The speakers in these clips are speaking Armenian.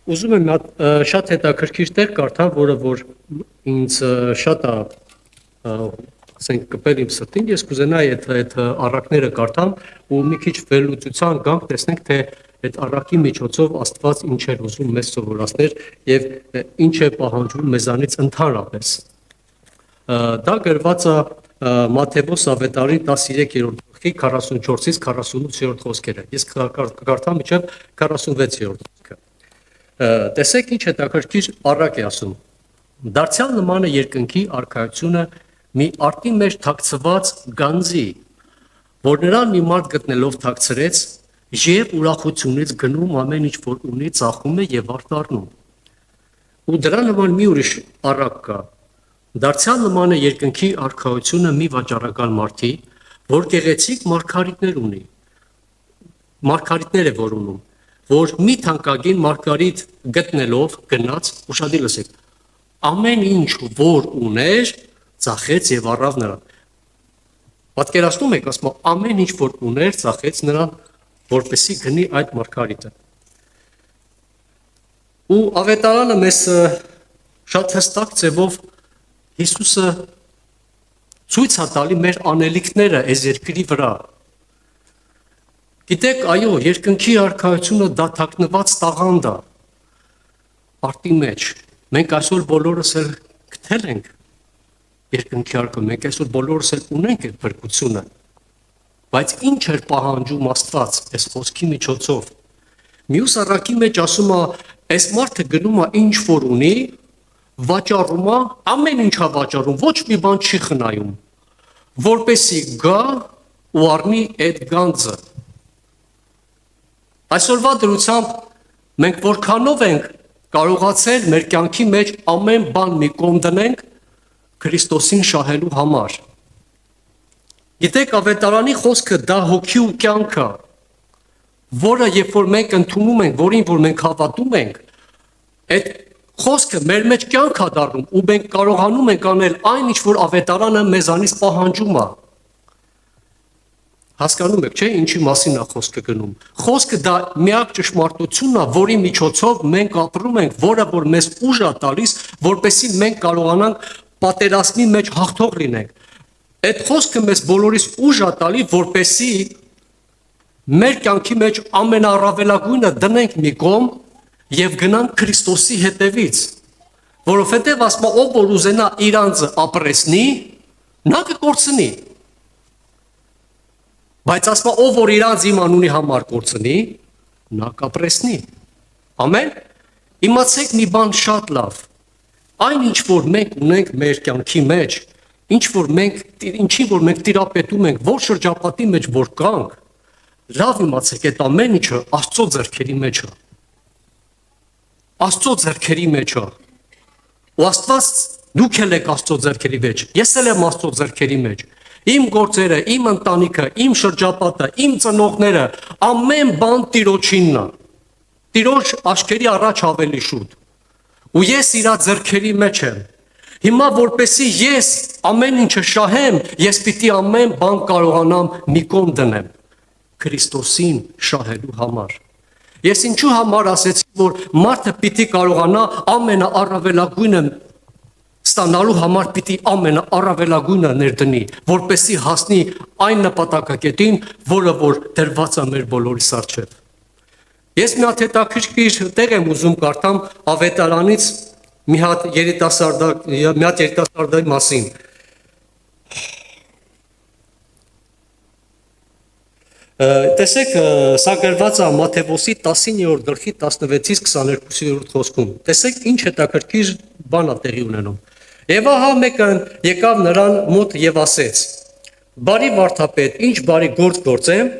Ուզում եմ շատ հետաքրքիր տեղ կարդամ, որը որ ինձ շատ է, ասենք, կպել իմ սրտին, ես կուզենայի այդ առակները կարդամ ու մի քիչ վերլուծության գանք տեսնենք, թե այդ առակի միջոցով Աստված ինչ է ուզում մեզ սովորացնել եւ ինչ է պահանջում մեզանից ընդհանրապես։ Դա գրված է Մատթեոս ավետարի 13-րդ գլխի 44-ից 48-րդ խոսքերը։ Ես կկարդամ մինչև 46-րդ խոսքը։ Տեսեք ինչ հետաքրքիր առակ է ասում։ Դարձյալ նման է երկնքի արքայությունը մի արտի մեջ թաքցված գանձի, որ նրան մի մարդ գտնելով թաքցրեց եւ ուրախությունից գնում ամեն ինչ որ ունի, ծախում է եւ արտառնում։ Ու դրա նման մի ուրիշ առակ կա։ Դարձյալ նման է երկնքի արքայությունը մի վաճառական մարդի, որ գեղեցիկ մարգարիտներ ունի։ Մարգարիտներ է որ ունում, որ մի թանկագին մարգարիտ գտնելով գնաց, ուշադիր լսեք, ամեն ինչ որ ուներ, ծախեց եւ առավ նրան։ Պատկերացնում եք, ասում ամեն ինչ որ ուներ, ծախեց նրան, որպեսի գնի այդ մարգարիտը։ Ու ավետարանը մեզ շատ հստակ ձևով Հիսուսը ցույց է տալի մեր անելիքները այս երկրի վրա։ Գիտեք, այո, երկնքի արքայությունը դա թաքնված տաղանդ է արտի մեջ։ Մենք այսօր բոլորս էլ գտել ենք երկնքի արքայությունը, մենք այսօր բոլորս էլ ունենք այդ բրկությունը։ Բայց ինչ էր պահանջում Աստված այս խոսքի միջոցով։ Մյուս առակի մեջ ասում է, այս մարդը գնում է ինչ որ ունի, վաճառում է, ամեն ինչ է վաճառում, ոչ մի բան չի խնայում, որպեսի գա ու առնի այդ գանձը։ Այսօրվա դրությամբ մենք որքանով ենք կարողացել մեր կյանքի մեջ ամեն բան մի կողմ դնենք Քրիստոսին շահելու համար։ Գիտեք, ավետարանի խոսքը դա հոգի ու կյանք է, որը երբ որ մենք ընդունում ենք, որին որ մենք հավատում ենք, այդ խոսքը մեր մեջ կյանք է դառնում ու մենք կարողանում ենք անել այն ինչ որ ավետարանը մեզանից պահանջում է։ Հասկանում եք, չէ՞, ինչի մասին է խոսքը գնում։ Խոսքը դա միակ ճշմարտությունն է, որի միջոցով մենք ապրում ենք, որը որ մեզ ուժ է տալիս, որպեսզի մենք կարողանանք պատերազմի մեջ հաղթող լինենք։ Այդ խոսքը մեզ բոլորիս ուժ է տալի, որպեսզի մեր կյանքի մեջ ամենաառավելագույնը դնենք մի կողմ եւ գնանք Քրիստոսի հետևից, որովհետեւ ասма ով որ ուզենա իր անձը ապրեսնի, նա կկորցնի։ Բայց ասма ով որ իր անձը իմ անունի համար կորցնի, նա կապրեսնի։ Ամեն։ Իմացեք մի բան շատ լավ։ Այն ինչ որ մենք ունենք մեր կյանքի մեջ, ինչի որ մենք տիրապետում ենք, որ շրջապատի մեջ որ կանք, լավ իմացեք, այդ ամեն ինչը Աստծո ձեռքերի մեջ է։ Աստծո ձեռքերի մեջ է։ Ու Աստված դուք եք Աստծո ձեռքերի մեջ, ես էլ եմ Աստծո ձեռքերի մեջ։ Իմ գործերը, իմ ընտանիքը, իմ շրջապատը, իմ ծնողները, ամեն բան Տիրոջինն է։ Տիրոջ աչքերի առաջ ավելի շուտ։ Ու ես իր ձեռքերի մեջ եմ։ Հիմա որպեսի ես ամեն ինչը շահեմ, ես պիտի ամեն բան կարողանամ մի կողմ դնեմ Քրիստոսին շահելու համար։ Ես ինչու համար ասեցի, որ մարդը պիտի կարողանա ամենաառավելագույնը ստանալու համար պիտի ամենաառավելագույնը ներդնի, որպեսզի հասնի այն նպատակակետին, որը որ դրված է մեր բոլորիս առջև։ Ես մի հատ հետաքրքիր տեղ եմ ուզում կարդամ ավետարանից մի հատ երիտասարդի մասին։ Տեսեք, սա գրված է Մատթեոսի 19-րդ գլխի 16-ից 22-րդ խոսքում։ Տեսեք, ինչ հետաքրքիր բան է տեղի ունենում։ Եվ ահա մեկը եկավ նրան մոտ եւ ասեց. Բարի վարդապետ, ինչ բարի գործ գործեմ,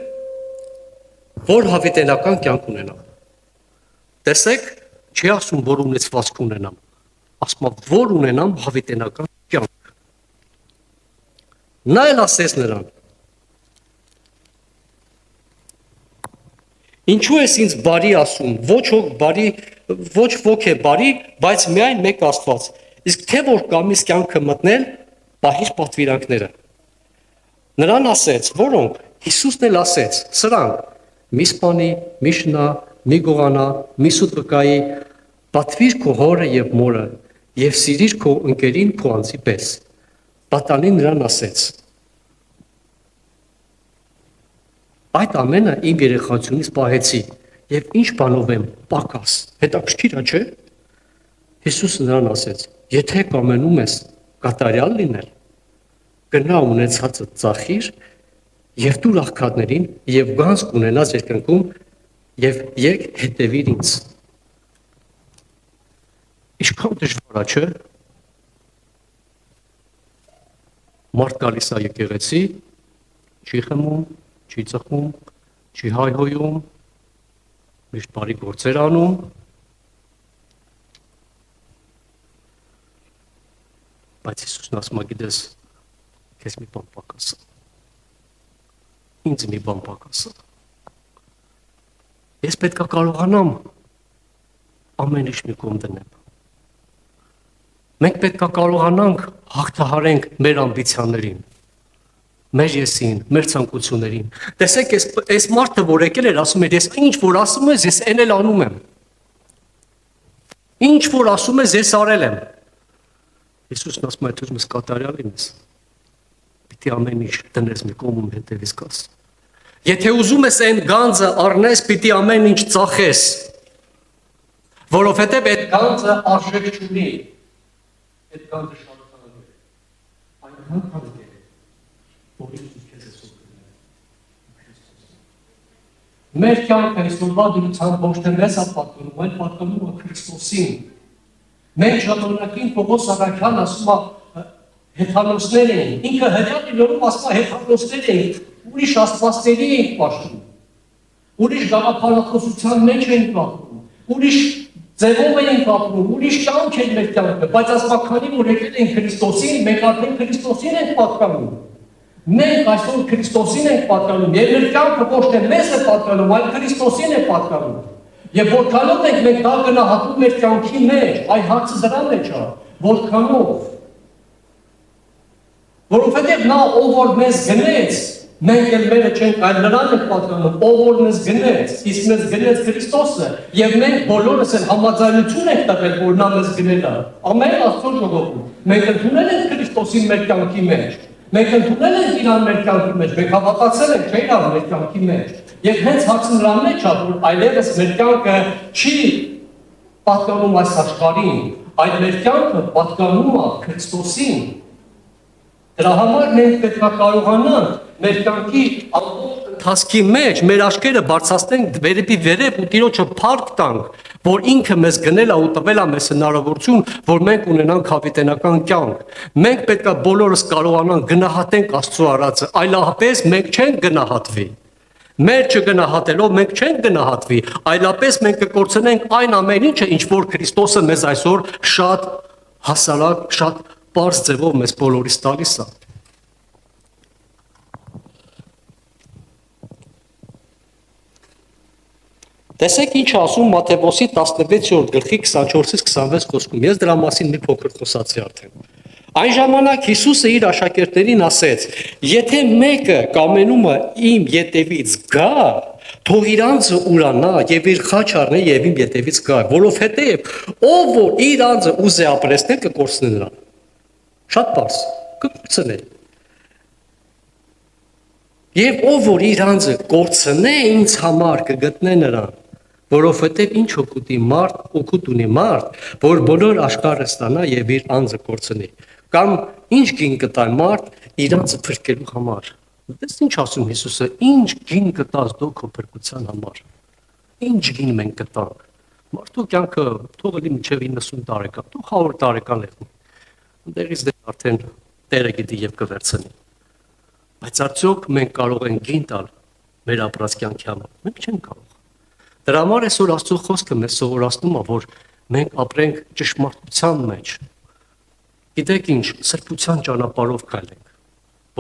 որ հավիտենական կյանք ունենամ։ Տեսեք, չի ասում, որ ունեցվածք ունենամ, ասում է, որ ունենամ հավիտենական կյանք։ Նա էլ ասեց նրան. Ինչու ես ինձ բարի ասում, ոչ ոք է բարի, բայց միայն մեկ Աստված։ Իսկ թե որ կամիս կյանքը մտնել, պահիր պատվիրանքները։ Նրան ասեց, որոնք Հիսուսն էլ ասեց, սրանք՝ մի սպանի, մի շնա, մի գողանա, մի սուտ վկայի, Պատվիր քո հորը եւ մորը եւ սիրիր քո ընկերին քո անձի պես։ Պատանին նրան ասեց. Այդ ամենը իմ երեխայությունից պահեցի եւ ինչ բանով եմ պակաս։ Հետաքրքիր է, չէ՞։ Հիսուսը նրան ասեց. Եթե կամենում ես կատարյալ լինել, գնա ունեցածը ծախիր եւ դուր աղքատներին եւ գանձ կունենաս երկնքում եւ եկ հետևիր ինձ։ Ինչքան դժվար է, չէ՞։ Մարդ գալիս է եկեղեցի, չի խմում, չի ծխում, չի հայհոյում, միշտ բարի գործեր անում, բայց Հիսուսն ասում է, գիտես, քեզ մի բան պակաս է։ Ինձ մի բան պակաս է։ Ես պետք է կարողանամ ամեն ինչ մի կողմ դնեմ։ Մենք պետք է կարողանանք հաղթահարենք մեր ամբիցիաներին, մեր եսին, մեր ցանկություններին։ Տեսեք, այս մարդը, որ եկել էր, ասում էր, ես ինչ որ ասում ես, ես այն էլ անում եմ։ Ինչ որ ասում ես, ես արել եմ։ Հիսուսն ասում է, դու ես կատարյալ լինես։ Պիտի ամեն ինչ դնես մի կողմ հետևից գաս։ Եթե ուզում ես այն գանձը առնես, պիտի ամեն ինչ ծախես։ Որովհետև այդ գանձը արժեք չունի։ Այդ գանձը շատ քանի է։ Այնքան քանի է, որ Հիսուս քեզ է սովորել։ Մեր կյանքը այսօրվա դրությամբ ոչ թե մեզ է պատկանում, այլ պատկանում է Քրիստոսին։ Մենք ժամանակին Պողոս առաքյալն ասում է հեթանոսներ էին, ինքը հրյակ լինում ասում է հեթանոսներ էին, ուրիշ աստվածների էին պաշտում, ուրիշ գաղափարախոսության մեջ էին պատմում, ուրիշ ձևով էին պատմում, ուրիշ կյանք էր մեր կյանքը, բայց ասում է քանի որ եկել են Քրիստոսին, մենք արդեն Քրիստոսին ենք պատկանում։ Մենք այսօր Քրիստոսին ենք պատկանում, եւ մեր կյանքը ոչ թե մեզ է պատկանում, այլ Քրիստոսին է պատկանում։ Եվ որքանով ենք մենք դա գնահատում մեր կյանքի մեջ, այ հարցը դրա մեջ է, որքանով։ Որովհետև նա ով որ մեզ գնեց, մենք էլ մերը չենք, այլ նրան ենք պատկանում, ով որ մեզ գնեց, իսկ մեզ գնեց Քրիստոսը, եւ մենք բոլորս էլ համաձայնություն ենք տվել, որ նա մեզ գնել է։ Ամեն Աստծո ժողովում։ Մենք ընդունել ենք Քրիստոսին մեր կյանքի մեջ։ Մենք ընդունել ենք իրան մեր կյանքի մեջ, մենք հավատացել ենք, չէ՞ իրան մեր կյանքի մեջ։ Եվ հենց հարցը նրան մեջ է, որ այլևս մեր կյանքը չի պատկանում այս աշխարհին, այլ մեր կյանքը պատկանում է Քրիստոսին։ Դրա համար մենք պետք է կարողանանք մեր կյանքի ամբողջ ընթացքի մեջ մեր աչքերը բարձրացնենք վերևի վերև ու Տիրոջը փառք տանք, որ ինքը մեզ գնել է ու տվել է մեզ հնարավորություն, որ մենք ունենանք հավիտենական կյանք։ Մենք պետք է բոլորս կարողանանք գնահատենք Աստծո արածը, այլապես մենք չենք գնահատվի։ Մեր չգնահատելով մենք չենք գնահատվի, այլապես մենք կկորցնենք այն ամեն ինչը, ինչ որ Քրիստոսը մեզ այսօր շատ հասարակ, շատ պարզ ձևով մեզ բոլորիս տալիս է։ Տեսեք ինչ ասում Մատթեոսի 16-րդ գլխի 24-ից 26 խոսքում։ Ես դրա մասին մի փոքր խոսացի արդեն։ Այն ժամանակ Հիսուսը իր աշակերտներին ասեց. եթե մեկը կամենում է իմ ետևից գա, թող իր անձը ուրանա եւ իր խաչ առնի եւ իմ ետևից գա, որովհետեւ ով որ իր անձը ուզե ապրեցնել կկորցնի նրան։ Շատ բարձ, կկորցնի։ Եվ ով որ իր անձը կորցնե ինձ համար կգտնե նրան, որովհետև ինչ օգուտ ունի մարդ, որ բոլոր աշխարհը ստանա եւ իր անձը կորցնի, կամ ինչ գին կտա մարդ իր անձը փրկելու համար։ Դες ինչ ասում Հիսուսը, ինչ գին կտաս դու քո փրկության համար։ Ինչ գին մենք կտանք։ Մարդու կյանքը թող լինի մինչև 90 տարեկան, թող 100 տարեկան լինի։ Դերից դեռ արդեն Տերը գիտի եւ կվերցնի։ Բայց արդյոք մենք կարող ենք գին տալ մեր ապրած կյանքի համար։ Մենք չենք կարող։ Դրա համար այսօր Աստծո խոսքը մեզ սովորացնում է, որ մենք ապրենք ճշմարտության մեջ։ Գիտեք ինչ, սրբության ճանապարհով քայլենք,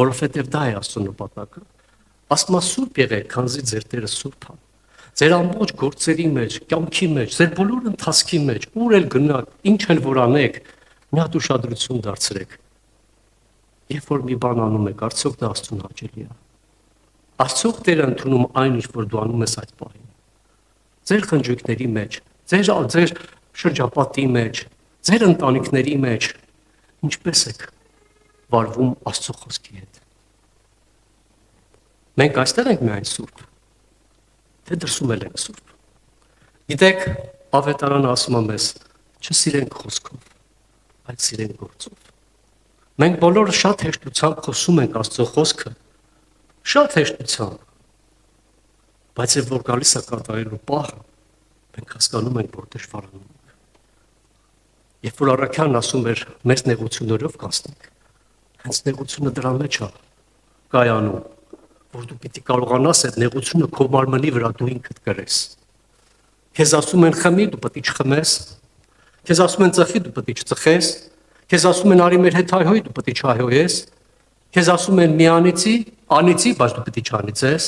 որովհետև դա է Աստծո նպատակը։ Ասում է սուրբ եղեք, քանզի ձեր Տերը սուրբ է։ Ձեր ամբողջ գործերի մեջ, կյանքի մեջ, ձեր բոլոր ընթացքի մեջ, ուր էլ գնաք, ինչ էլ որ անեք, մի հատ ուշադրություն դարձրեք։ Երբ որ մի բան անում եք, արդյոք դա Աստծուն հաճելի է։ Արդյոք Տերը ընդունում այն, ինչ որ դու անում ես այդ պահին։ Ձեր խնջույքների մեջ, ձեր շրջապատի մեջ, ձեր ընտանիքների մեջ ինչպես եք վարվում Աստծո խոսքի հետ։ Մենք այստեղ ենք միայն սուրբ, թե դրսում էլ ենք սուրբ։ Գիտեք, ավետարանը ասում է մեզ, չսիրենք խոսքով, այլ սիրենք գործով։ Մենք բոլորը շատ հեշտությամբ խոսում ենք Աստծո խոսքը, շատ հեշտությամբ, բայց երբ որ գալիս է կատարելու պահը, մենք հասկանում ենք, որ դժվարանում ենք։ Երբ որ առաքյալն ասում էր, մեծ նեղություններով կանցնենք, հենց նեղությունը դրա մեջ է կայանում, որ դու պիտի կարողանաս այդ նեղությունը քո մարմնի վրա դու ինքդ կրես։ Քեզ ասում են խմի, դու պետք է չխմես։ Քեզ ասում են ծխի, դու պետք է չծխես։ Քեզ ասում են արի մեր հետ հայհոյ, դու պետք է չհայհոյես։ Քեզ ասում են մի անիծի, բայց դու պետք է չանիծես։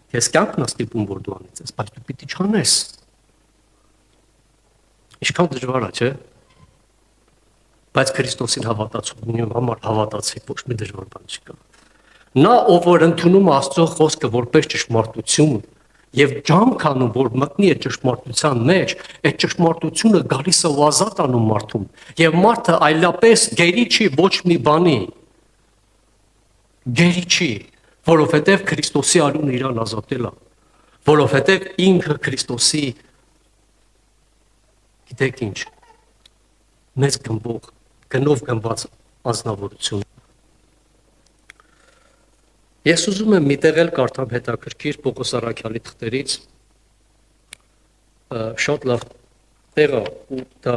Քեզ կյանքն է ստիպում, որ դու անիծես, բայց դու պետք է չանես։ Ինչքան դժվար է, չէ՞։ Բայց Քրիստոսին հավատացողի համար հավատացի ոչ մի դժվար բան չկա։ Նա, ով որ ընդունում Աստծո խոսքը որպես ճշմարտություն եւ ջանք անում, որ մտնի այդ ճշմարտության մեջ, այդ ճշմարտությունը գալիս է ու ազատ անում մարդուն, եւ մարդը այլապես գերի չի ոչ մի բանի։ Գերի չի, որովհետեւ Քրիստոսի արյունը իրան ազատել է, որովհետեւ ինքը Քրիստոսի գիտեք ինչ, մեծ գնով գնված անձնավորություն։ Ես ուզում եմ միտեղ էլ կարդամ հետաքրքիր Պողոս առաքյալի թղթերից շատ լավ տեղը ու դա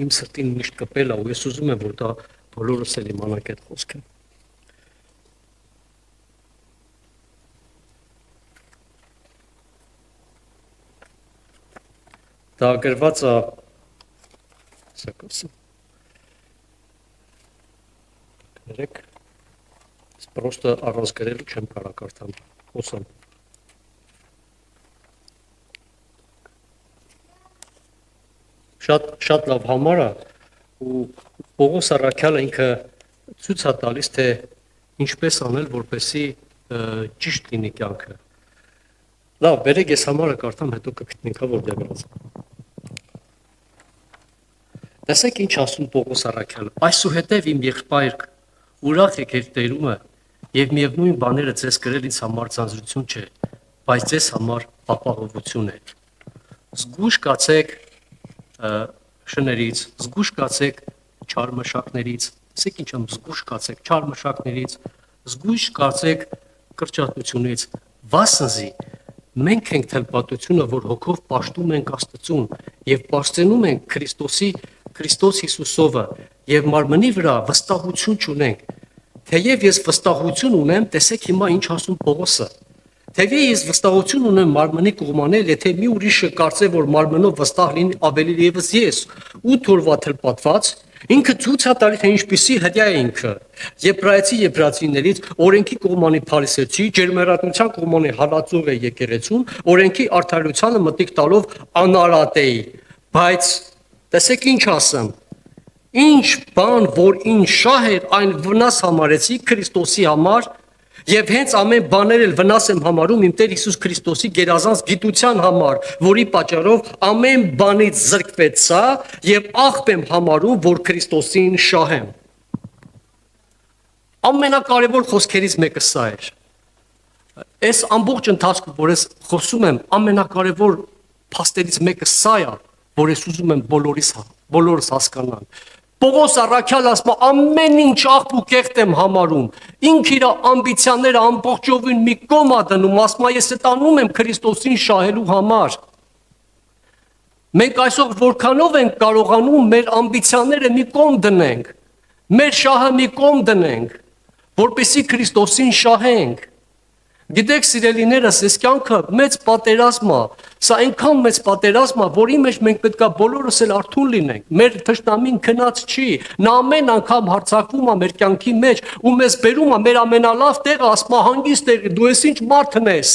իմ սրտին միշտ կպել է ու ես ուզում եմ որ դա բոլորս էլ իմանանք այդ խոսքը։ Դա գրված է սակասը։ Ներեք Պրոստը առանց գրելու չեմ կարող կարդամ, խոսամ։ Շատ լավ համար է ու Պողոս առաքյալը ինքը ցույց է տալիս, թե ինչպես անել, որպեսզի ճիշտ լինի կյանքը։ Լավ, բերեք ես համարը կարդամ, հետո կգտնենք, որտեղ գրած։ Տեսեք ինչ ասում Պողոս առաքյալը։ Այսուհետև իմ եղբայր ուրախ եք եւ տերումը եւ միևնույն բաները ձեզ գրել ինձ համար ցանցություն չէ, բայց ձեզ համար ապահովություն է։ Զգույշ կացեք շներից, զգույշ կացեք չար մշակներից, ասեք ինչ եմ զգույշ կացեք չար մշակներից, զգույշ կացեք կրճատությունից, վասնզի մենք ենք թելպատությունը, որ հոգով պաշտում ենք Աստծուն եւ պաշտենում ենք Քրիստոս Հիսուսովը եւ մարմնի վրա վստահություն ունենք։ Թեև ես վստահություն ունեմ, տեսեք հիմա ինչ ասում Պողոսը։ Թեև ես վստահություն ունեմ մարմնի կողմանել, եթե մի ուրիշը կարծե, որ մարմնով վստահ լինի ավելի եւս ես, ու թորվա թլպատված, ինքը ցույց է տալի, թե ինչպիսի հրյա է ինքը։ Եբրայեցիներից օրենքի կողմանի փարիսեցի, ջերմերատության կողմանի հալածող է եկեղեցուն, օրենքի արդարությանը մտիկ տալով անարատ է։ Բայց տեսեք ինչ ասեմ։ Ինչ բան, որ ինչ շահ էր, այն վնաս համարեցի Քրիստոսի համար եւ հենց ամեն բաներ էլ վնաս եմ համարում իմ Տեր Հիսուս Քրիստոսի գերազանց գիտության համար, որի պատճառով ամեն բանից զրկվեցա եւ աղբ եմ համարում, որ Քրիստոսին շահեմ։ Ամենակարևոր խոսքերից մեկը սա էր։ Այս ամբողջ ընթացքում, որ ես խոսում եմ, ամենակարևոր փաստերից մեկը սա է, որ ես ուզում եմ բոլորս հասկանան։ Պողոս առաքյալը ասում է ամեն ինչ աղբ ու կեղտ եմ համարում։ Ինքը իր ամբիցիաները ամբողջովին մի կողմ է դնում, ասում է ես այդ անում եմ Քրիստոսին շահելու համար։ Մենք այսօր որքանով ենք կարողանում մեր ամբիցիաները մի կողմ դնենք, մեր շահը մի կողմ դնենք, որպեսզի Քրիստոսին շահենք։ Գիտեք, սիրելիներս, այս կյանքը մեծ պատերազմ է, սա այնքան մեծ պատերազմ է, որի մեջ մենք պետք է բոլորս էլ արթուն լինենք։ Մեր թշնամին քնած չի, նա ամեն անգամ հարձակվում է մեր կյանքի մեջ ու մեզ բերում է մեր ամենալավ տեղը, ասում է հանգիստ տեղը, դու ես ինչ մարդն ես։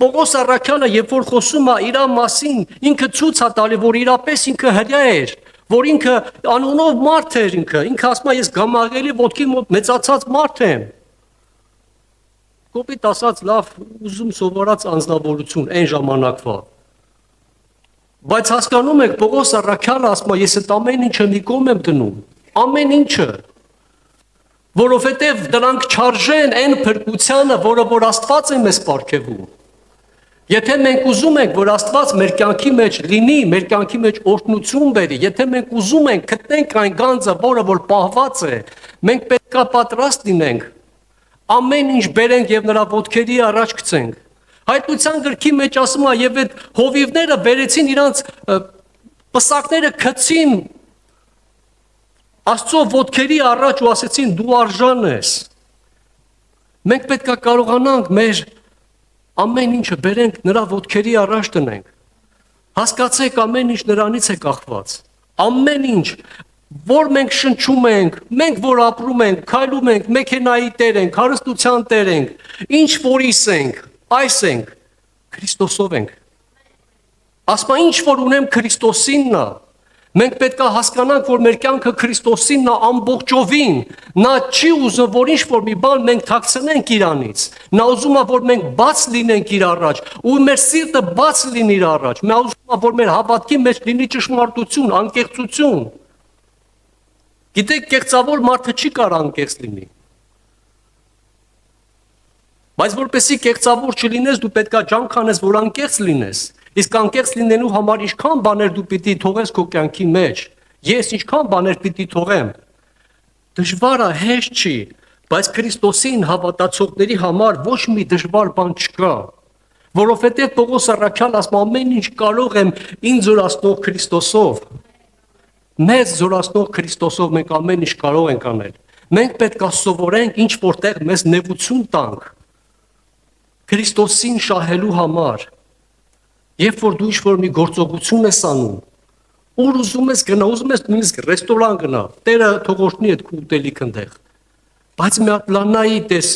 Պողոս առաքյալը, երբ որ խոսում է իր մասին, ինքը ցույց է տալի, որ իրապես ինքը հրյա էր, որ ինքը անունով մարդ էր ինքը ասում է ես Գամաղելի ոտքի մոտ մեծացած մարդ եմ։ կոպիտ ասած լավ ուզում սովորած անձնավորություն այն ժամանակվա։ Բայց հասկանում եք Պողոս առաքյալը ասում է ես այդ ամեն ինչը մի կողմ եմ դնում, ամեն ինչը, որովհետև դրանք չարժեն այն փրկությանը, որը որ Աստված է մեզ պարգևում։ Եթե մենք ուզում ենք, որ Աստված մեր կյանքի մեջ լինի, մեր կյանքի մեջ օրհնություն բերի, եթե մենք ուզում ենք գտնենք այն գանձը, որը որ պահված է, մենք պետք է պատրաստ լինենք, ամեն ինչ բերենք եւ նրա ոտքերի առաջ գցենք։ Հայտնության գրքի մեջ ասում է, եւ այդ հովիվները բերեցին իրանց պսակները գցին Աստծո ոտքերի առաջ ու ասեցին դու արժան ես։ Մենք պետք է կարողանանք մեր ամեն ինչը բերենք նրա ոտքերի առաջ դնենք։ Հասկացեք, ամեն ինչ նրանից է կախված։ Ամեն ինչ, որ մենք շնչում ենք, մենք որ ապրում ենք, քայլում ենք, մեքենայի տեր ենք, հարստության տեր ենք, ինչ որիս ենք, այս ենք, Քրիստոսով ենք։ Ասма ինչ որ ունեմ Քրիստոսինն է։ Մենք պետք է հասկանանք, որ մեր կյանքը Քրիստոսինն է ամբողջովին։ Նա չի ուզում, որ ինչ որ մի բան մենք թաքցնենք իրանից։ Նա ուզում է, որ մենք բաց լինենք իր առաջ, ու մեր սիրտը բաց լինի իր առաջ։ Նա ուզում է, որ մեր հավատքի մեջ լինի ճշմարտություն, անկեղծություն։ Գիտեք, կեղծավոր մարդը չի կարող անկեղծ լինի։ Բայց որպեսզի կեղծավոր չլինես, դու պետք է ջանք անես, որ անկեղծ լինես։ Իսկ անկեղծ լինելու համար ինչքան բաներ դու պիտի թողես քո կյանքի մեջ։ Ես ինչքան բաներ պիտի թողեմ։ Դժվար է, հեշտ չի, բայց Քրիստոսին հավատացողների համար ոչ մի դժվար բան չկա։ Որովհետև Պողոս առաքյալը ասում ամեն ինչ կարող եմ ինձ զորացնող Քրիստոսով։ Մեզ զորացնող Քրիստոսով մենք ամեն ինչ կարող ենք անել։ Մենք պետք է սովորենք ինչ որտեղ մեզ նեղություն տանք Քրիստոսին շահելու համար։ Երբ որ դու ինչ-որ մի գործողություն ես անում, ուր ուզում ես գնա, ուզում ես նույնիսկ ռեստորան գնա, Տերը թող օրհնի այդ քո ուտելիք ընդեղ։ Բայց մի հատ լանայի տես,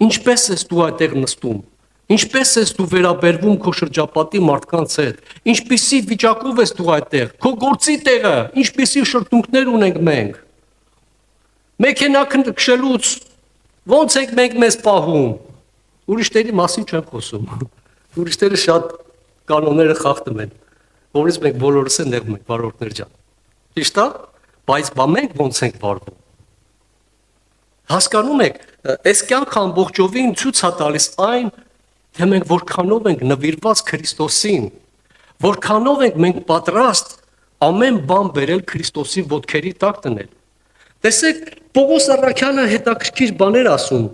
ինչպես ես դու այդտեղ նստում, ինչպես ես դու վերաբերվում քո շրջապատի մարդկանց հետ, ինչպիսի վիճակով ես դու այդտեղ, քո գործի տեղը, ինչպիսի շրթունքներ ունենք մենք։ Մեքենա քշելուց ո՞նց ենք մենք մեզ պահում։ Ուրիշների մասին չեմ խոսում։ Ուրիշները շատ կանոնները խախտում են, որից մենք բոլորս են նեղում ենք, բարորդներ ջան։ Ճիշտ է, բայց բա մենք ոնց ենք վարվում։ Հասկանում եք, այս կյանքը ամբողջովին ցույց է տալիս այն, թե մենք որքանով ենք նվիրված Քրիստոսին, որքանով ենք մենք պատրաստ ամեն բան բերել Քրիստոսի ոտքերի տակ դնել։ Տեսեք, Պողոս առաքյալը հետաքրքիր բաներ ասում։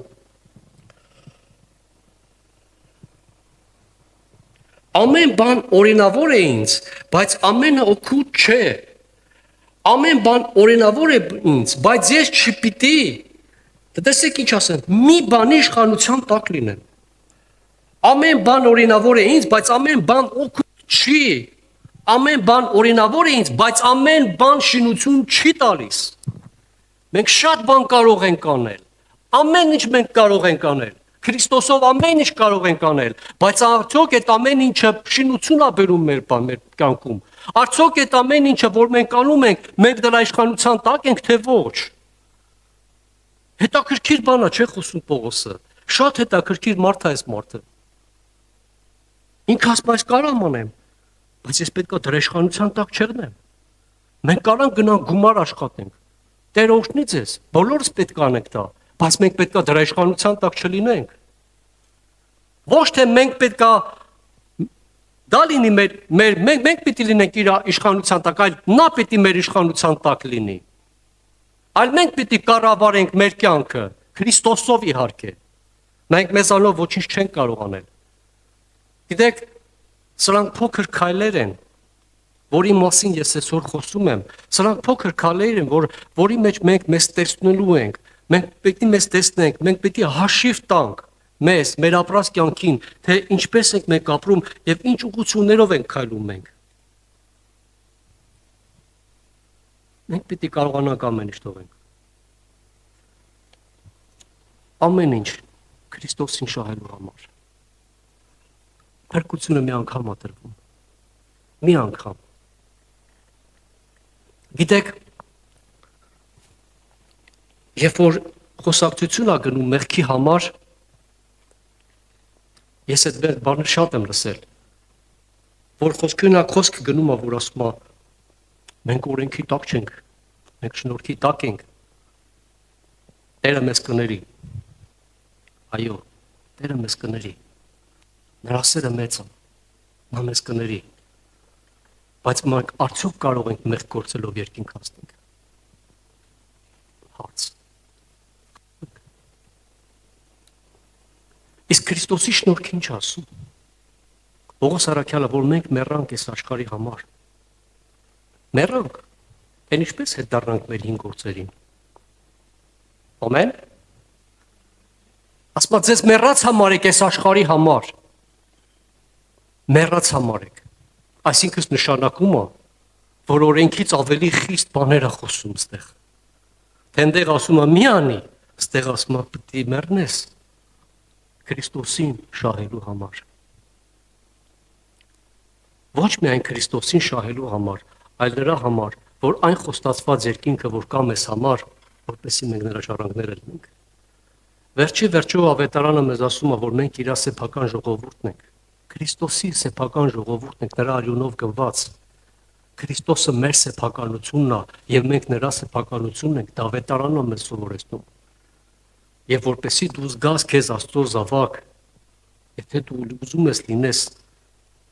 Ամեն բան օրինավոր է ինձ, բայց ամենը օգուտ չէ։ Ամեն բան օրինավոր է ինձ, բայց ես չպիտի, տեսեք ինչ ասեմ, մի բանի իշխանության տակ լինեմ։ Ամեն բան օրինավոր է ինձ, բայց ամեն բան օգուտ չի։ Ամեն բան օրինավոր է ինձ, բայց ամեն բան շինություն չի տալիս։ Մենք շատ բան կարող ենք անել։ Ամեն ինչ մենք կարող ենք անել։ Քրիստոսով ամեն ինչ կարող ենք անել, բայց արդյոք այդ ամեն ինչը շինություն է բերում մեր կյանքում։ Արդյոք այդ ամեն ինչը, որ մենք անում ենք, մենք դրա իշխանության տակ ենք, թե ոչ։ Հետաքրքիր բան է, չէ՞ խոսում Պողոսը։ Շատ հետաքրքիր մարդ է այս մարդը։ Ինքը ասում է, կարամ անեմ, բայց ես պետք է դրա իշխանության տակ չեղնեմ։ Մենք կարող գնանք գումար աշխատենք։ Տեր օրհնի ձեզ, բոլորս պետք է անենք դա, բայց մենք պետք է դրա իշխանության տակ չլինենք։ Ոչ թե մենք պետք է դա լինի մենք պիտի լինենք իր իշխանության տակ, այլ նա պիտի մեր իշխանության տակ լինի։ Այլ մենք պիտի կառավարենք մեր կյանքը Քրիստոսով իհարկե։ Մենք մեզանով ոչինչ չենք կարող անել։ Գիտեք, սրանք փոքր քայլեր են, որի մասին ես այսօր խոսում եմ։ Սրանք փոքր քայլեր են, որի մեջ մենք մեզ տեսնելու ենք։ Մենք պետք է մեզ տեսնենք, մենք պետք է հաշիվ տանք մեզ, մեր ապրած կյանքին, թե ինչպես ենք մենք ապրում եւ ինչ ուղղություններով ենք քայլում մենք։ Մենք պետք է կարողանանք ամեն ինչ թողենք։ Ամեն ինչ Քրիստոսին շահելու համար։ Փրկությունը մի անգամ է տրվում։ Մի անգամ։ Գիտեք, երբ որ խոսակցություն է գնում մեղքի համար, Ես այդ բանը շատ եմ լսել, որ խոսքը գնում է, որ ասում է, մենք օրենքի տակ չենք, մենք շնորհքի տակ ենք, Տերը մեզ կների, այո, Տերը մեզ կների, նրա սերը մեծ է, նա մեզ կների, բայց մենք արդյոք կարող ենք մեղք գործելով երկինք հասնենք, հարց, իսկ Քրիստոսի շնորհքը ինչ ասում, Պողոս առաքյալը, որ մենք մեռանք այս աշխարհի համար, մեռանք, այն ինչպես հետ դառնանք մեր հին գործերին, ամեն, ասма ձեզ մեռած համար եք այս աշխարհի համար, մեռած համար եք, այսինքն նշանակում է, որ օրենքից ավելի խիստ բաներ է խոսում ստեղ, թե այնտեղ ասում է մի անի, ստեղ ասում է պիտի մեռնես, Քրիստոսին շահելու համար, ոչ միայն Քրիստոսին շահելու համար, այլ նրա համար, որ այն խոստացված երկինքը, որ կա մեզ համար, որպեսզի մենք նրա ժառանգները լինենք։ Վերջի վերջո ավետարանը մեզ ասում է, որ մենք իր սեփական ժողովուրդն ենք։ Քրիստոսի սեփական ժողովուրդն ենք, նրա արյունով գված։ Քրիստոսը մեր սեփականությունն է, եւ մենք նրա սեփականությունն ենք, դա ավետարանը մեզ սովորեցնում։ Եվ որպեսզի դու զգաս քեզ Աստծո զավակ, եթե դու ուզում ես լինես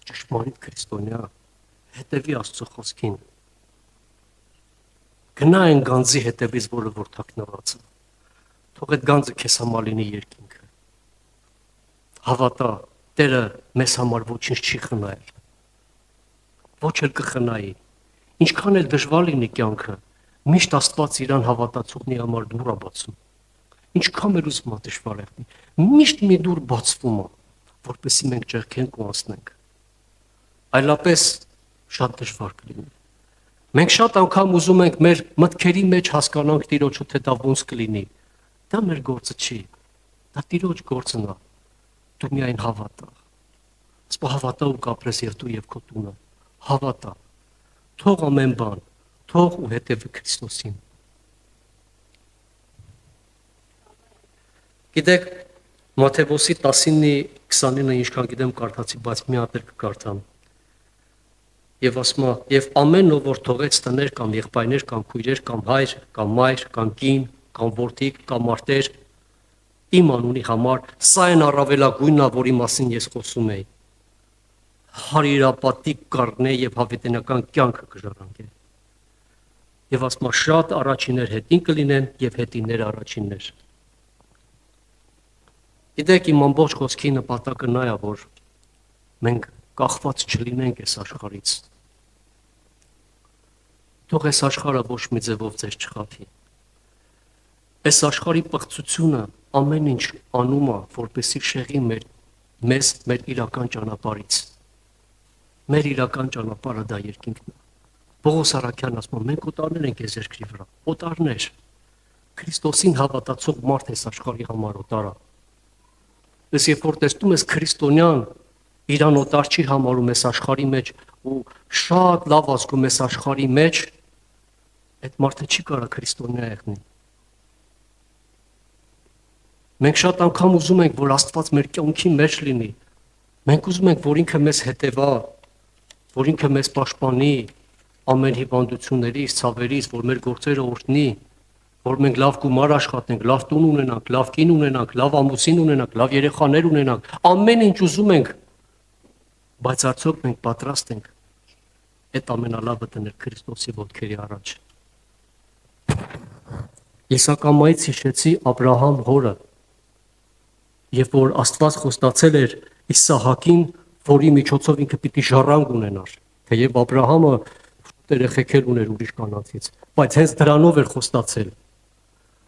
ճշմարիտ քրիստոնյա, հետևի Աստծո խոսքին։ Գնա այն գանձի հետևից, որը որ թաքնված է։ Թող այդ գանձը քեզ համար լինի երկինքը։ Հավատա, Տերը մեզ համար ոչինչ չի խնայել։ Ոչ էլ կխնայի։ Ինչքան էլ դժվար լինի կյանքը, միշտ Աստված իրան հավատացողնի համար դուռ է բացում։ Ինչքան էլ ուզում է դժվար եղնի, միշտ մի դուռ բացվում է, որպեսզի մենք ճեղքենք ու անցնենք։ Այլապես շատ դժվար կլինի։ Մենք շատ անգամ ուզում ենք մեր մտքերի մեջ հասկանանք Տիրոջը, թե դա ոնց կլինի։ Դա մեր գործը չի։ Դա Տիրոջ գործն է։ Դու միայն հավատա։ Ասպա հավատա ու կապրես եւ դու եւ քո տունը։ Հավատա։ Թող ամեն բան, թող ու հետևի Քրիստոսին։ Գիտեք, Մատթեոսի 19:29-ը ինչքան գիտեմ կարդացի, բայց մի հատ էլ կկարդամ։ Եվ ասում է, եւ ամեն ով որ թողեց տներ կամ եղբայրներ կամ քույրեր կամ հայր կամ մայր կամ կին կամ որդիկ կամ մարտեր իմ անունի համար, սա այն առավելագույնն է, որի մասին ես խոսում եի։ Հարիրապատիկ կառնե եւ հավիտենական կյանքը կժառանգե։ Եվ ասում է, շատ առաջիններ հետին կլինեն եւ հետիններ առաջիններ։ Գիտեք, իմ ամբողջ խոսքի նպատակը նա է, որ մենք կախված չլինենք այս աշխարհից։ Թող այս աշխարհը ոչ մի ձևով ձեզ չխաբի։ Այս աշխարհի պղծությունը ամեն ինչ անում է, որպեսզի շեղի մեզ մեր իրական ճանապարհից։ Մեր իրական ճանապարհը դա երկինքն է։ Պողոս առաքյալն ասում է, մենք օտարներ ենք այս երկրի վրա, օտարներ։ Քրիստոսին հավատացող մարդ այս աշխարհի համար օտար է։ Ես երբ որ տեսնում ես քրիստոնյան իրան օտար չի համարում այս աշխարհի մեջ ու շատ լավ ազգում այս աշխարհի մեջ, այդ մարդը չի կարող քրիստոնյա եղնել։ Մենք շատ անգամ ուզում ենք, որ Աստված մեր կյանքի մեջ լինի։ Մենք ուզում ենք, որ ինքը մեզ հետևա, որ ինքը մեզ պաշտպանի ամեն հիվանդություններից, ցավերից, որ մեր գործերը օրհնի, որ մենք լավ գումար աշխատենք, լավ տուն ունենանք, լավ կին ունենանք, լավ ամուսին ունենանք, լավ երեխաներ ունենանք, ամեն ինչ ուզում ենք, բայց արդյոք մենք պատրաստ ենք այդ ամենալավը դնել Քրիստոսի ոտքերի առաջ։ Ես ակամայից հիշեցի Աբրահամ հորը, երբ որ Աստված խոստացել էր Իսահակին, որի միջոցով ինքը պիտի ժառանգ ունենար, թեև Աբրահամը երեխեք ուներ ուրիշ կանանցից, բայց հենց դրանով էր խոստացել։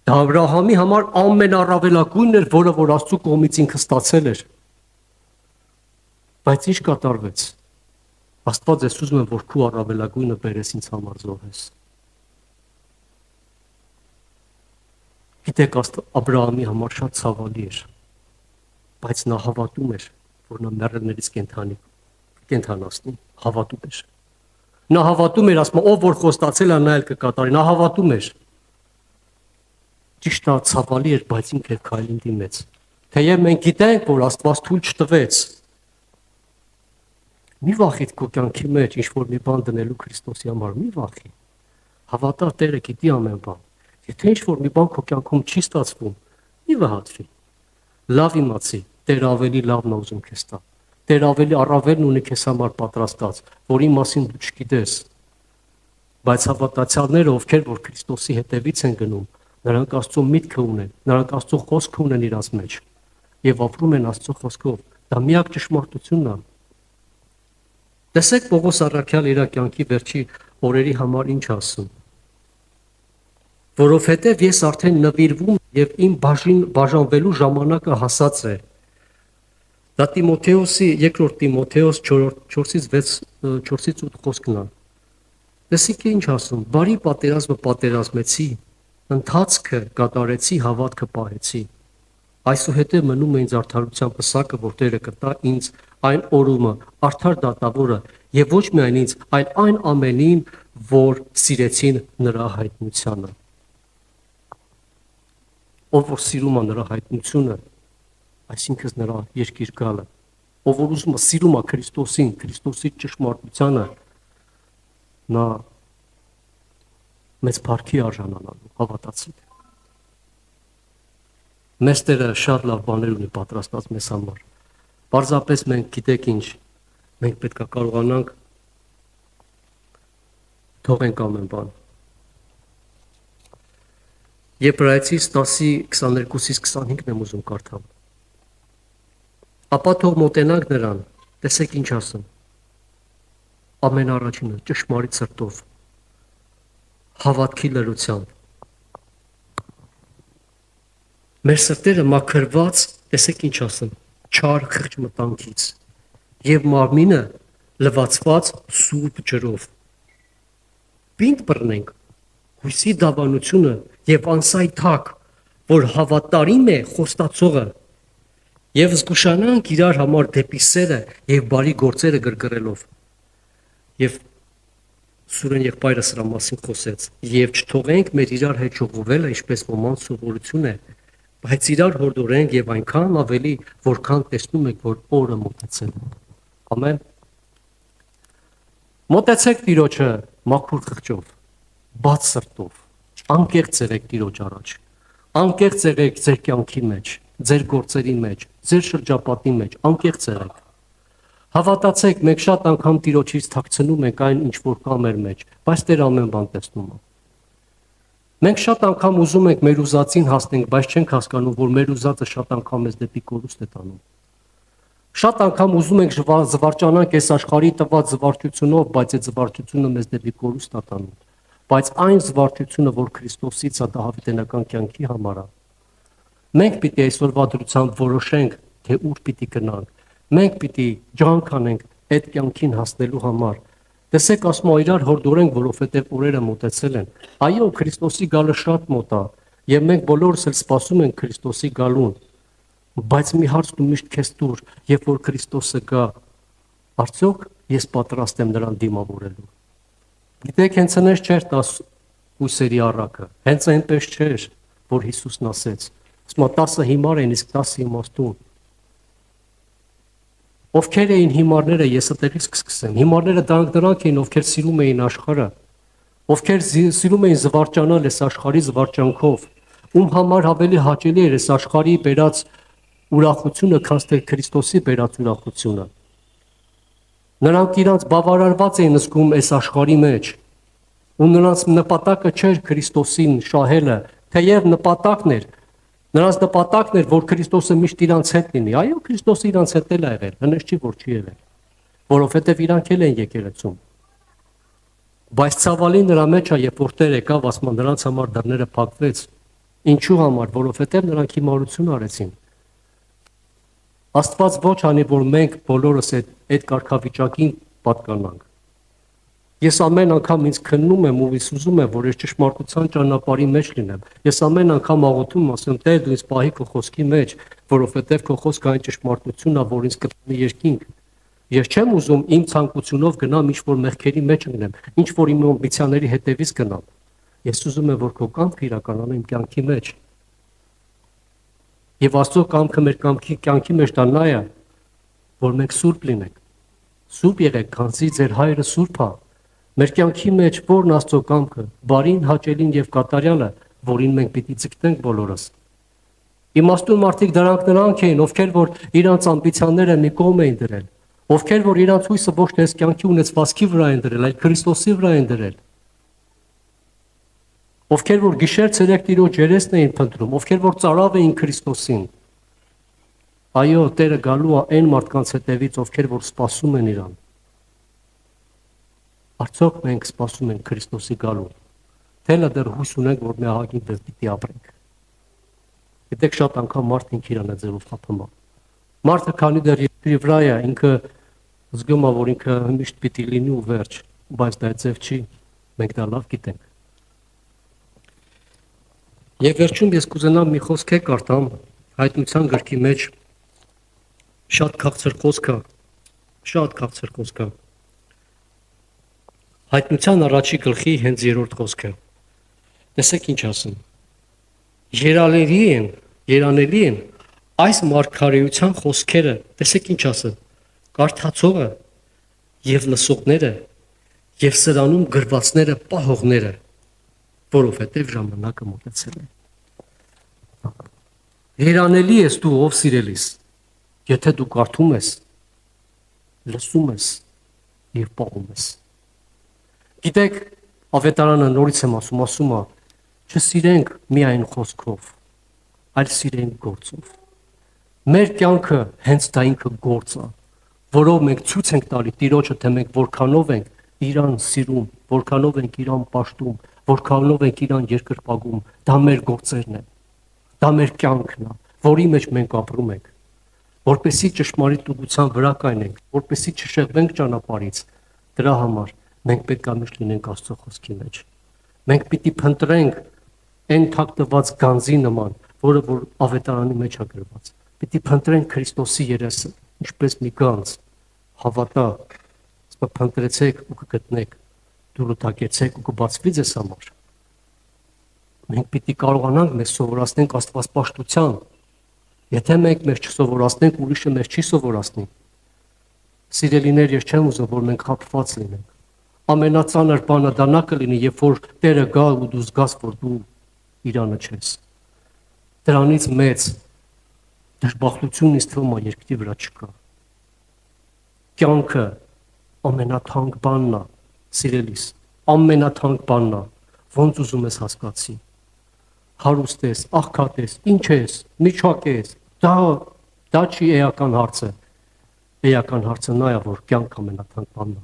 Դա Աբրահամի համար ամենառավելագույնն էր, որը որ Աստծո կողմից ինքը ստացել էր։ Բայց ինչ կատարվեց։ Աստված ես ուզում է, որ քու առավելագույնը բերես ինձ համար զոհես։ Գիտեք, Աբրահամի համար շատ ցավալի էր, բայց նա հավատում էր, որ նա մեռելներից կենթանացնի, հավատում էր։ Նա հավատում էր, ասում, ով որ խոստացել է, նա էլ կկատարի, նա հավատում էր։ Ճիշտ է, ցավալի էր, բայց ինքը քայլին դիմեց, Թեև մենք գիտենք, որ Աստված թույլ չտվեց։ Մի վախից քո կյանքի մեջ ինչ որ մի բան դնելու Քրիստոսի համար, մի վախի։ Հավատա Տերը գիտի ամեն բան։ Եթե ինչ որ մի բան քո կյանքում չի ստացվում, մի վհատվի։ Լավ իմացի, Տերը ավելի լավն է ուզում քեզ տա։ Տերը ավելի առավելն ունի քեզ համար պատրաստած, որի մասին դու չգիտես։ Բայց հավատացյալները, ովքեր որ Քրիստոսի հետևից են գնում, նրանք Աստծո միտքը ունեն, նրանք Աստծո խոսքը ունեն իրաց մեջ եւ ապրում են Աստծո խոսքով։ Դա միակ ճշմարտությունն է։ Տեսեք Պողոս առաքյալ իր կյանքի վերջի օրերի համար ինչ ասում։ Որովհետև ես արդեն նվիրվում եւ իմ բաժանվելու ժամանակը հասած է։ Դա Տիմոթեոսի 2 Տիմոթեոս 4-ից 8 խոսքն է։ Տեսեք ինչ ասում. բարի պատերազմը պատերազմեցի, ընթացքը կատարեցի, հավատքը պահեցի։ Այսուհետև մնում է ինձ արդարության պսակը, որ Տերը կտա ինձ այն օրումը, արդար դատավորը, եւ ոչ միայն ինձ, այլ այն ամենին, որ սիրեցին նրա հայտնությանը։ Ով որ սիրում է նրա հայտնությունը, այսինքն նրա երկիր գալը, ով որ ուզում է սիրում է Քրիստոսին, Քրիստոսի ճշմարտությանը, նա մեծ փառքի արժանանալու, հավատացիք։ Մեզ Տերը շատ լավ բաներ ունի պատրաստած մեզ համար։ Պարզապես մենք գիտեք ինչ, մենք պետք է կարողանանք թողենք ամեն բան։ Եբրայեցիս 10:22-ից 25-ն եմ ուզում կարդալ։ Ապա թող մոտենանք նրան, տեսեք ինչ ասում։ Ամենառաջինը ճշմարիտ սրտով, հավատքի լրությամբ։ Մեր սրտերը մաքրված, տեսեք ինչ ասում, չար խղճ մտանքից եւ մարմինը լվացված սուրբ ջրով։ Պինդ բռնենք հույսի դավանությունը եւ անսայթակ, որ հավատարիմ է խոստացողը, եւ զգուշանանք իրար համար դեպի սերը եւ բարի գործերը գրգռելով։ Եվ Սուրեն եղբայրը սրա մասին խոսեց, եւ չթողենք մեր իրար հետ ժողովելը, ինչպես ոմանց սովորություն է, բայց իրար հորդորենք եւ այնքան ավելի, որքան տեսնում եք, որ օրը մոտեցել է։ Ամեն։ Մոտեցեք Տիրոջը մաքուր խղճով, բաց սրտով, անկեղծ եղեք Տիրոջ առաջ, անկեղծ եղեք ձեր կյանքի մեջ, ձեր գործերի մեջ, ձեր շրջապատի մեջ, անկեղծ եղեք։ Հավատացեք, մենք շատ անգամ Տիրոջից թաքցնում ենք այն, ինչ որ կա մեր մեջ, բայց Տերը ամեն բան տեսնում է։ Մենք շատ անգամ ուզում ենք մեր ուզածին հասնենք, բայց չենք հասկանում, որ մեր ուզածը շատ անգամ մեզ դեպի կորուստ է տանում։ Շատ անգամ ուզում ենք զվարճանանք այս աշխարհի տված զվարճությունով, բայց այդ զվարճությունը մեզ դեպի կորուստ է տանում։ Բայց այն զվարճությունը, որ Քրիստոսից է, դա հավիտենական կյանքի համար է։ Մենք պիտի այսօրվա դրությամբ որոշենք, թե ուր պիտի գնանք։ Մենք պիտի ջանք անենք այդ կյանքին հասնելու համար։ Տեսեք, ասում է իրար հորդորենք, որովհետև օրերը մոտեցել են։ Այո, Քրիստոսի գալը շատ մոտ է, եւ մենք բոլորս էլ սպասում ենք Քրիստոսի գալուն։ Բայց մի հարց դու միշտ քեզ տուր, երբ որ Քրիստոսը գա, արդյոք ես պատրաստ եմ նրան դիմավորելու։ Գիտեք, հենց այնպես չէր 10 հույսերի առակը։ Հենց այնպես չէր, որ Հիսուսն ասեց։ Ասում է 10 հիմար են, իսկ 10 իմաստուն։ Ովքեր էին հիմարները, ես այդտեղից կսկսեմ։ Հիմարները դրանք էին, ովքեր սիրում էին աշխարհը, ովքեր սիրում էին զվարճանալ այս աշխարհի զվարճանքով, ում համար ավելի հաճելի էր այս աշխարհի բերած ուրախությունը, քան թե Քրիստոսի բերած ուրախությունը։ Նրանք իրանց բավարարված էին զգում այս աշխարհի մեջ, ու նրանց նպատակը չէր Քրիստոսին շահելը, թեև նպատակն էր, նրանց նպատակն էր, որ Քրիստոսը միշտ իրանց հետ լինի։ Այո, Քրիստոսը իրանց հետ էլ է եղել, հնես չի, որ չի եղել, որովհետև իրանք էլ են եկեղեցում։ Բայց ցավալի նրա մեջ է, երբ որ Տեր եկավ, ասում է նրանց համար դռները փակվեց։ Ինչու համար, որովհետև նրանք հիմարություն արեցին։ Աստված ոչ անի, որ մենք բոլորս այդ կարգավիճակին պատկանանք։ Ես ամեն անգամ ինձ քննում եմ ու ես ուզում եմ, որ ես ճշմարտության ճանապարհի մեջ լինեմ։ Ես ամեն անգամ աղոթում ասեմ, Տեր դու ինձ պահի քո խոսքի մեջ, որովհետև քո խոսքը այն ճշմարտությունն է, որ ինձ կտանի երկինք։ Ես չեմ ուզում իմ ցանկությունով գնամ ինչ-որ մեղքերի մեջ ընկնեմ, ինչ-որ իմ ամբիցիաների հետևից գնամ։ Ես ուզում եմ, որ քո կամքը իրականանա իմ կյանքի մեջ։ Եվ Աստծո կամքը մեր կյանքի մեջ դա նա է, որ մենք սուրբ լինենք։ Սուրբ եղեք, քանզի ձեր հայրը սուրբ է։ Մեր կյանքի մեջ որն Աստծո կամքը, բարին, հաճելին եւ կատարյալը, որին մենք պիտի ձգտենք բոլորս։ Իմաստուն մարդիկ նրանք էին, ովքեր որ իրանց ամբիցիաները մի կողմ էին դրել, ովքեր որ իրանց հույսը ոչ թե կյանքի ունեցվածքի վրա են դրել, այլ Քրիստոսի վրա են դրել։ Ովքեր որ գիշեր ցերեկ Տիրոջ երեսն էին փնտրում, ովքեր որ ծարավ էին Քրիստոսին։ Այո, Տերը գալու է այն մարդկանց հետևից, ովքեր որ սպասում են իրան։ Արդյոք մենք սպասում ենք Քրիստոսի գալուն, թե դեռ հույս ունենք, որ մի ահագին դեպ պիտի ապրենք։ Գիտեք, շատ անգամ մարդը ինքը իրան է ձևով խափում։ Մարդը քանի դեռ երկրի վրա է, ինքը զգում է, որ ինքը միշտ պիտի լինի ու վերջ, բայց դա ձև չի, մենք դա լավ գիտենք։ Եվ վերջում ես կուզենամ մի խոսք կարդամ Հայտնության գրքի մեջ շատ քաղցր խոսքը։ Հայտնության առաջի գլխի հենց 3-րդ խոսքը։ Տեսեք ինչ ասում։ Երանելի են այս մարգարեության խոսքերը, տեսեք ինչ ասում։ Կարդացողը եւ լսողները եւ սրանում գրվածները պահողները, որովհետեւ ժամանակը մոտեցել է։ Երանելի ես դու ով սիրելիս, եթե դու կարդում ես, լսում ես եւ պահում ես։ Գիտեք, ավետարանը նորից եմ ասում է, չսիրենք միայն խոսքով, այլ սիրենք գործով։ Մեր կյանքը հենց դա ինքը գործ է, որով մենք ցույց ենք տալի Տիրոջը, թե մենք որքանով ենք իրան սիրում, որքանով ենք իրան պաշտում, որքանով ենք իրան երկրպագում, դա մեր գործերն են, դա մեր կյանքն է, որի մեջ մենք ապրում ենք, որպեսզի ճշմարիտ ուղղության վրա կայնենք, որպեսզի չշեղվենք ճանապարհից, դրա համար մենք պետք է միշտ լինենք Աստծո խոսքի մեջ։ Մենք պիտի փնտրենք այն թաքնված գանձի նման, որը որ ավետարանի մեջ է գրված։ Պիտի փնտրենք Քրիստոսի երեսը, ինչպես մի գանձ, հավատա, սա փնտրեցեք ու կգտնեք, դուռը թակեցեք ու կբացվի ձեզ համար։ Մենք պիտի կարողանանք մեզ սովորացնենք աստվածպաշտության։ Եթե մենք մեզ չսովորացնենք, ուրիշը մեզ չի սովորացնի։ Սիրելիներ, ես չեմ ուզում, որ մենք խաբված լինենք։ Ամենածանր բանը դա նա կլինի, երբ որ Տերը գա ու դու զգաս, որ դու իրանը չես։ Դրանից մեծ դժբախտություն ինձ թվում է երկրի վրա չկա։ Կյանքը ամենաթանկ բանն է, սիրելիս, ամենաթանկ բանն է, ոնց ուզում ես հասկացի։ Հարուստ ես, աղքատ ես, ինչ ես, միջակ ես, դա չի էական հարցը։ Էական հարցը նա է, որ կյանք ամենաթանկ բանն է։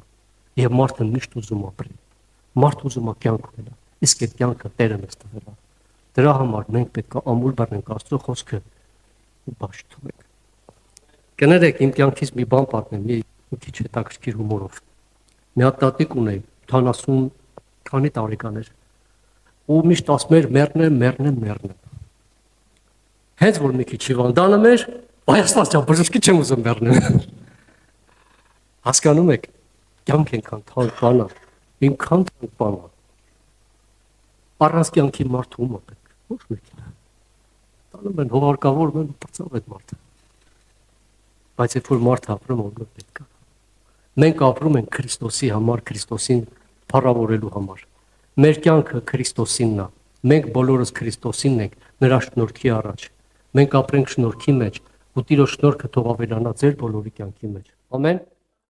Եվ մարդը միշտ ուզում ապրել։ Մարդը ուզում է կյանք ունենալ, իսկ այդ կյանքը Տերը մեզ տվել է։ Դրա համար մենք պետք է ամուր բռնենք Աստծո խոսքը ու բաշխենք։ Կներեք, իմ կյանքից մի բան պատմեմ, մի քիչ հետաքրքիր հումորով։ Մի հատ տատիկ ունեի, 70 քանի տարեկան էր։ Ու միշտ ասում էր մեռնեմ։ Հենց որ մի քիչ հիվանդանում էր, Աստված ջան, բժշկի չեմ ուզում մեռնեմ։ Հասկանում եք, կյանք ենքան թանկ բան է, ինքան թանկ բան է։ Առանց կյանքի մարդու ում է պետք, ոչ մեկին։ Տանում են, հողարկավոր են, պրծավ այդ մարդը։ Բայց երբ որ մարդը ապրում, որ պետք է։ Մենք ապրում ենք Քրիստոսի համար, Քրիստոսին փառավորելու համար։ Մեր կյանքը Քրիստոսինն է։ Մենք բոլորս Քրիստոսինն ենք, նրա շնորհքի առաջ։ Մենք ապրենք շնորհքի մեջ, ու Տիրոջ շնորհքը թող ավելանա ձեր բոլորի կյանքի մեջ։ Ամեն։